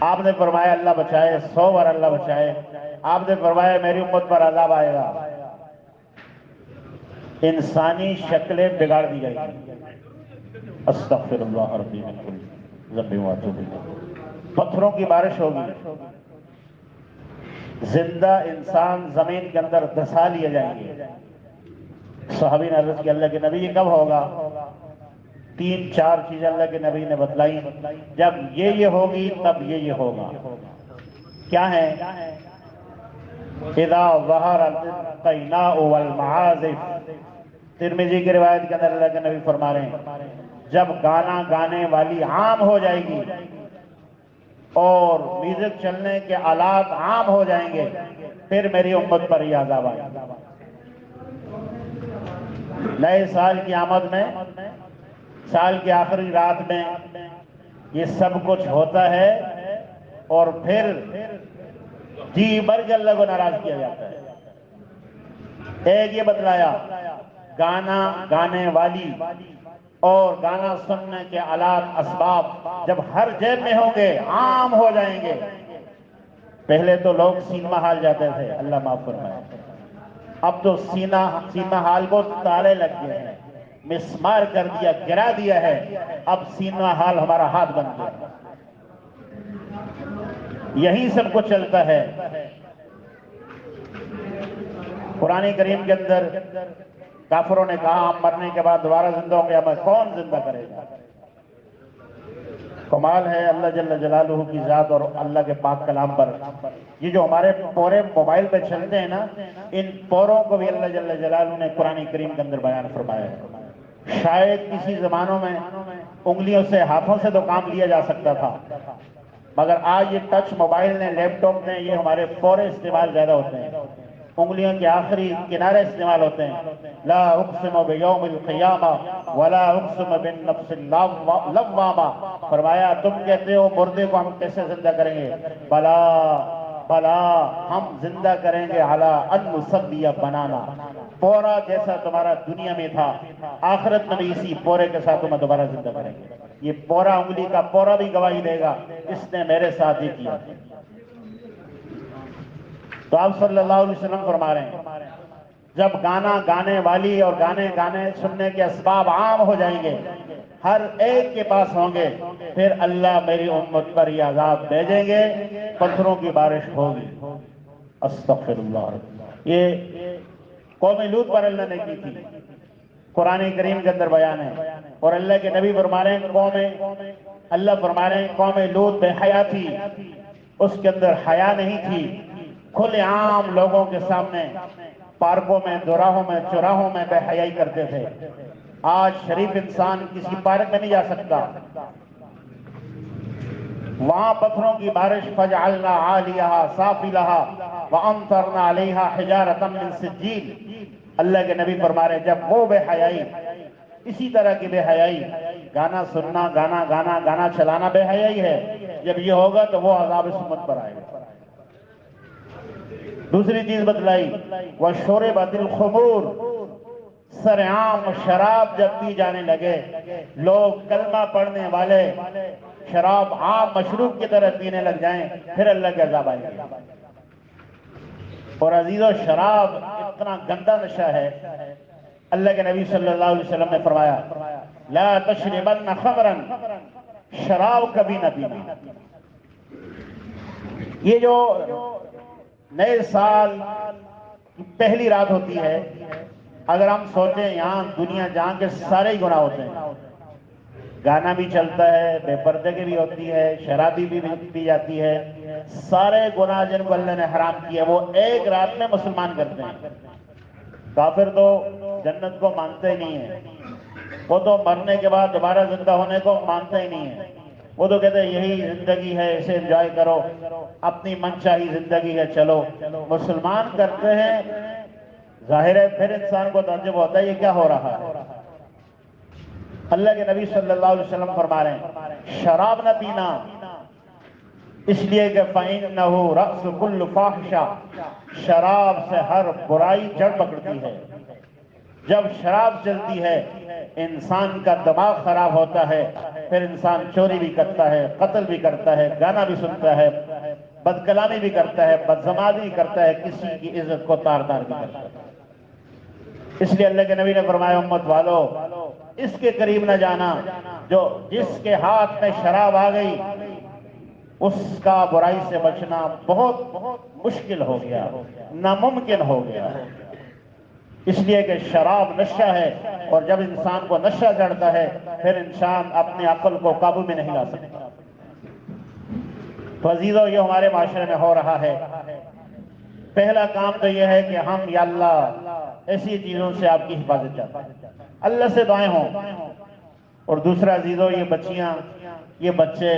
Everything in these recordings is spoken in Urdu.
آپ نے فرمایا اللہ بچائے، 100 بار اللہ بچائے۔ آپ نے فرمایا میری امت پر عذاب آئے گا، انسانی شکلیں بگاڑ دی جائیں گی۔ استغفر اللہ ربی من کل ذنب واتوب الیہ۔ پتھروں کی بارش ہوگی، زندہ انسان زمین کے اندر دھسا لیے جائیں گے۔ صحابی نے عرض کی اللہ کے نبی یہ کب ہوگا؟ 3-4 چیزیں اللہ کے نبی نے بتلائی، جب یہ ہوگی تب یہ ہوگا۔ کیا ہے؟ اذا ظہر القیناء والمعازف، ترمذی کی روایت کے اندر اللہ کے نبی فرما رہے ہیں جب گانا گانے والی عام ہو جائے گی اور میوزک چلنے کے آلات عام ہو جائیں گے، پھر میری امت پر یہ عذاب آئے گا۔ نئے سال کی آمد میں، سال کی آخری رات میں یہ سب کچھ ہوتا ہے، اور پھر جی بھر کے اللہ کو ناراض کیا جاتا ہے۔ ایک یہ بتلایا گانا گانے والی اور گانا سننے کے آلات اسباب جب ہر جیب میں ہوں گے، عام ہو جائیں گے۔ پہلے تو لوگ سینما ہال جاتے تھے، اللہ معاف فرمائے، اب تو سینما ہال کو تالے لگ گئے ہیں، مسمار کر دیا، گرا دیا ہے، اب سینما ہال ہمارا ہاتھ بن گیا۔ یہی سب کچھ چلتا ہے۔ قرآن کریم کے اندر کافروں نے کہا ہم مرنے کے بعد دوبارہ زندہ ہوں گے، ہمیں کون زندہ کرے گا؟ کمال ہے اللہ جل جلالہ کی ذات اور اللہ کے پاک کلام پر۔ یہ جو ہمارے پورے موبائل پہ چلتے ہیں نا، ان پوروں کو بھی اللہ جل جلالہ نے قرآن کریم کے اندر بیان فرمایا ہے۔ شاید کسی زمانوں میں انگلیوں سے، ہاتھوں سے تو کام لیا جا سکتا تھا، مگر آج یہ ٹچ موبائل نے، لیپ ٹاپ نے، یہ ہمارے پورے استعمال زیادہ ہوتے ہیں، انگلیوں کے آخری کنارے استعمال ہوتے ہیں۔ لا اقسم بیوم القیامہ ولا اقسم بالنفس اللوامہ، فرمایا تم کہتے ہو مردے کو ہم کیسے زندہ کریں گے؟ بلا بلا، ہم زندہ کریں گے علی ان نصوی بنانا، پورا جیسا تمہارا دنیا میں تھا آخرت میں بھی اسی پورے کے ساتھ تمہیں دوبارہ زندہ کریں گے۔ یہ پورا، انگلی کا پورا بھی گواہی دے گا اس نے میرے ساتھ ہی کیا۔ تو آپ صلی اللہ علیہ وسلم فرما رہے ہیں جب گانا گانے والی اور گانے سننے کے اسباب عام ہو جائیں گے، ہر ایک کے پاس ہوں گے، پھر اللہ میری امت پر یہ عذاب بھیجیں گے، پتھروں کی بارش ہوگی۔ استغفر اللہ۔ یہ قوم لوط پر اللہ نے کی تھی، قرآن کریم کے اندر بیان ہے، اور اللہ کے نبی فرما رہے ہیں اللہ فرما رہے ہیں قوم لوط بے حیا تھی، اس کے اندر حیا نہیں تھی، کھلے عام لوگوں کے سامنے پارکوں میں، دوراہوں میں، چوراہوں میں بے حیائی کرتے تھے۔ آج شریف انسان کسی پارک میں نہیں جا سکتا، وہاں پتھروں کی بارش، فجعلنا عالیہا سافلہا وامطرنا علیہا حجارۃ من سجیل، اللہ کے نبی فرما رہے جب وہ بے حیائی، اسی طرح کی بے حیائی، گانا سننا، گانا چلانا بے حیائی ہے، جب یہ ہوگا تو وہ عذاب اس امت پر آئے گا۔ دوسری چیز بتلائی وَشُرِبَتِ الْخُمُورِ، سرعام شراب جب پی جانے لگے، لوگ کلمہ پڑھنے والے شراب عام مشروب کی طرح پینے لگ جائیں، پھر اللہ کے عذاب آئے گا۔ اور عزیزو، شراب اتنا گندا نشہ ہے، اللہ کے نبی صلی اللہ علیہ وسلم نے فرمایا لا تشربن خمرا، شراب کبھی نہ پینا۔ یہ جو نئے سال کی پہلی رات ہوتی ہے، اگر ہم سوچیں یہاں دنیا جہاں کے سارے ہی گناہ ہوتے ہیں، گانا بھی چلتا ہے، بے پردگی بھی ہوتی ہے، شرابی بھی پی جاتی ہے، سارے گناہ جن کو اللہ نے حرام کیا وہ ایک رات میں مسلمان کرتے ہیں۔ کافر تو جنت کو مانتے ہی نہیں ہیں، وہ تو مرنے کے بعد دوبارہ زندہ ہونے کو مانتے ہی نہیں ہیں، وہ تو کہتے ہیں یہی زندگی ہے، اسے انجوائے کرو، اپنی من چاہی زندگی ہے، چلو۔ مسلمان کرتے ہیں، ظاہر ہے پھر انسان کو تعجب ہوتا ہے یہ کیا ہو رہا ہے۔ اللہ کے نبی صلی اللہ علیہ وسلم فرما رہے ہیں شراب نہ پینا، اس لیے کہ فَإِنَّهُ رَأْسُ كُلُّ فَاحِشَةٍ، شراب سے ہر برائی جڑ پکڑتی ہے۔ جب شراب چلتی ہے انسان کا دماغ خراب ہوتا ہے، پھر انسان چوری بھی کرتا ہے، قتل بھی کرتا ہے، گانا بھی سنتا ہے، بد کلامی بھی کرتا ہے، بدزمانی بھی کرتا ہے، کسی کی عزت کو تار تار بھی کرتا ہے۔ اس لیے اللہ کے نبی نے فرمایا امت والو اس کے قریب نہ جانا جو جس کے ہاتھ میں شراب آ گئی اس کا برائی سے بچنا بہت مشکل ہو گیا، ناممکن ہو گیا، اس لیے کہ شراب نشہ ہے، اور جب انسان کو نشہ چڑھتا ہے پھر انسان اپنی عقل کو قابو میں نہیں لا سکتا۔ تو عزیزو یہ ہمارے معاشرے میں ہو رہا ہے۔ پہلا کام تو یہ ہے کہ ہم یا اللہ ایسی چیزوں سے آپ کی حفاظت چاہتے ہیں، اللہ سے دعائیں ہوں۔ اور دوسرا عزیزو یہ بچیاں، یہ بچے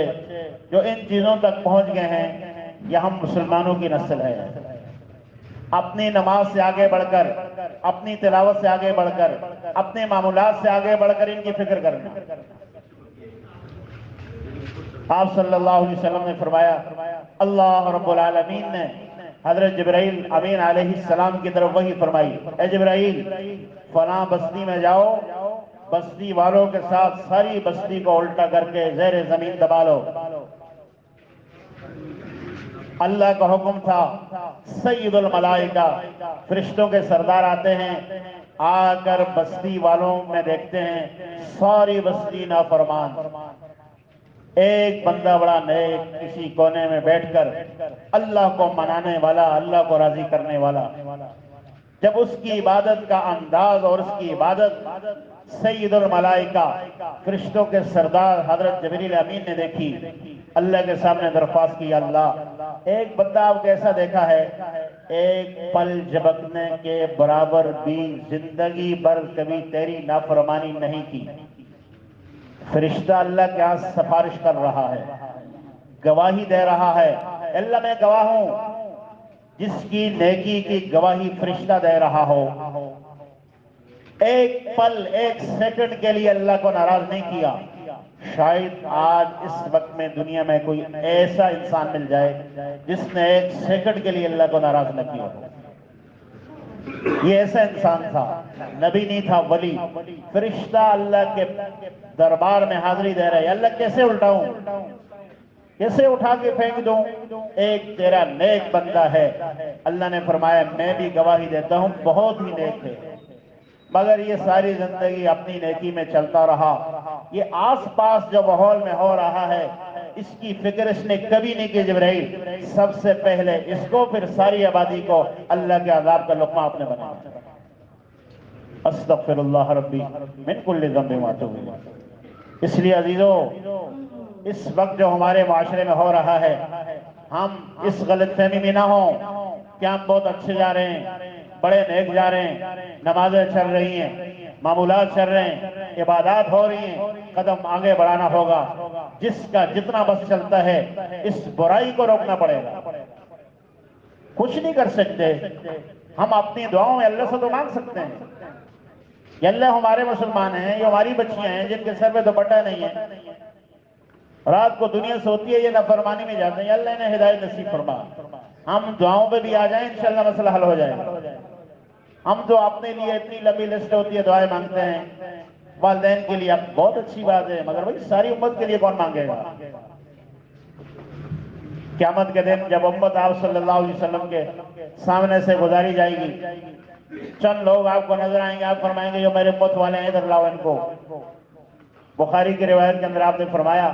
جو ان چیزوں تک پہنچ گئے ہیں، یہ ہم مسلمانوں کی نسل ہے۔ اپنی نماز سے آگے بڑھ کر، اپنی تلاوت سے آگے بڑھ کر، اپنے معمولات سے آگے بڑھ کر ان کی فکر کرنا۔ آپ صلی اللہ علیہ وسلم نے فرمایا، اللہ رب العالمین نے حضرت جبرائیل امین علیہ السلام کی طرف وحی فرمائی، اے جبرائیل فلاں بستی میں جاؤ، بستی والوں کے ساتھ ساری بستی کو الٹا کر کے زیر زمین دبا لو۔ اللہ کا حکم تھا، سید الملائکہ فرشتوں کے سردار آتے ہیں، آ کر بستی والوں میں دیکھتے ہیں ساری بستی نافرمان، ایک بندہ بڑا نیک کسی کونے میں بیٹھ کر اللہ کو منانے والا، اللہ کو راضی کرنے والا، جب اس کی عبادت کا انداز اور اس کی عبادت سید الملائکہ فرشتوں کے سردار حضرت جبریل امین نے دیکھی، اللہ کے سامنے درخواست کی، اللہ ایک بندہ آپ کیسا دیکھا ہے، ایک پل جھپکنے کے برابر بھی زندگی بھر کبھی تیری نافرمانی نہیں کی۔ فرشتہ اللہ کیا سفارش کر رہا ہے، گواہی دے رہا ہے، اللہ میں گواہ ہوں، جس کی نیکی کی گواہی فرشتہ دے رہا ہو، ایک پل ایک سیکنڈ کے لیے اللہ کو ناراض نہیں کیا۔ شاید آج اس وقت میں دنیا میں کوئی ایسا انسان مل جائے جس نے ایک سیکنڈ کے لیے اللہ کو ناراض نہ کیا ہو۔ یہ ایسا انسان تھا، نبی نہیں تھا، ولی، فرشتہ اللہ کے دربار میں حاضری دے رہے، اللہ کیسے الٹاؤں، کیسے اٹھا کے پھینک دوں، ایک تیرا نیک بندہ ہے۔ اللہ نے فرمایا میں بھی گواہی دیتا ہوں بہت ہی نیک ہے، مگر یہ ساری زندگی اپنی نیکی میں چلتا رہا، یہ آس پاس جو ماحول میں ہو رہا ہے اس کی فکر اس نے کبھی نہیں کی۔ جبرائیل سب سے پہلے اس کو پھر ساری آبادی کو اللہ کے عذاب کا لقمہ آپ نے بنایا۔ استغفر اللہ ربی من کل ذنب واتوب الیہ۔ اس لیے عزیزو اس وقت جو ہمارے معاشرے میں ہو رہا ہے، ہم اس غلط فہمی میں نہ ہوں کہ ہم بہت اچھے جا رہے ہیں، بڑے نیک جا رہے ہیں، نمازیں چل رہی ہیں، معمولات چل رہے ہیں، عبادات ہو رہی ہیں، قدم آگے بڑھانا ہوگا۔ جس کا جتنا بس چلتا ہے اس برائی کو روکنا پڑے گا۔ کچھ نہیں کر سکتے، ہم اپنی دعاؤں میں اللہ سے تو مانگ سکتے ہیں کہ اللہ ہمارے مسلمان ہیں، یہ ہماری بچیاں ہیں جن کے سر پہ دوپٹہ نہیں ہے، رات کو دنیا سوتی ہے، یہ نافرمانی میں جاتے ہیں، اللہ انہیں ہدایت نصیب فرما۔ ہم دعاؤں پہ بھی آ جائیں انشاءاللہ مسئلہ حل ہو جائے گا۔ ہم جو اپنے لیے اتنی لمبی لسٹ ہوتی ہے دعائیں مانگتے ہیں، والدین کے لیے بہت اچھی بات ہے، مگر بھائی ساری امت کے لیے کون مانگے گا؟ قیامت کے دن جب امت آپ صلی اللہ علیہ وسلم کے سامنے سے گزاری جائے گی، چند لوگ آپ کو نظر آئیں گے، آپ فرمائیں گے جو میرے امت والے ہیں ادھر لاؤ ان کو۔ بخاری کی روایت کے اندر آپ نے فرمایا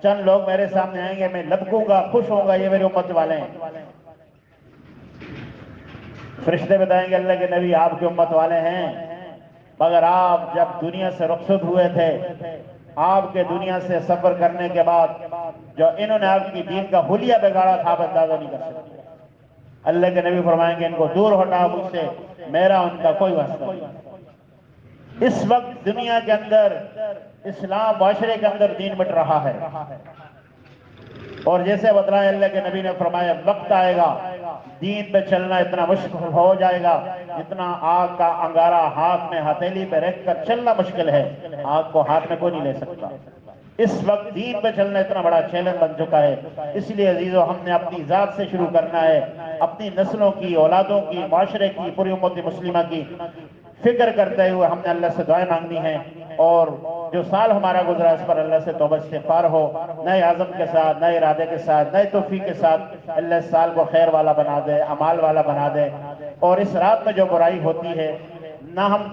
چند لوگ میرے سامنے آئیں گے، میں لبکوں گا، خوش ہوں گا، یہ میرے امت والے ہیں۔ فرشتے بتائیں گے اللہ کے نبی آپ کے امت والے ہیں، مگر آپ جب دنیا سے رخصت ہوئے تھے، آپ کے دنیا سے سفر کرنے کے بعد جو انہوں نے آپ کی دین کا حلیہ بگاڑا تھا آپ اندازہ نہیں کر سکتے۔ اللہ کے نبی فرمائیں گے ان کو دور ہٹا مجھ سے، میرا ان کا کوئی واسطہ نہیں۔ اس وقت دنیا کے اندر اسلام معاشرے کے اندر دین مٹ رہا ہے، اور جیسے بتلایا اللہ کے نبی نے فرمایا وقت آئے گا دین پہ چلنا اتنا مشکل ہو جائے گا جتنا آگ کا انگارہ ہاتھ میں ہتھیلی پہ رکھ کر چلنا مشکل ہے، آگ کو ہاتھ میں کوئی نہیں لے سکتا۔ اس وقت دین پہ چلنا اتنا بڑا چیلنج بن چکا ہے، اس لیے عزیزو ہم نے اپنی ذات سے شروع کرنا ہے، اپنی نسلوں کی، اولادوں کی، معاشرے کی، پوری امت مسلمہ کی فکر کرتے ہوئے ہم نے اللہ سے دعائیں مانگنی ہیں، اور جو سال ہمارا گزرا اس پر اللہ سے توبہ استغفار ہو، نئے عزم کے ساتھ، نئے ارادے کے ساتھ، نئے توفیق کے ساتھ اللہ اس سال کو خیر والا بنا دے، عمال والا بنا دے، اور اس رات میں جو برائی ہوتی ہے نہ ہم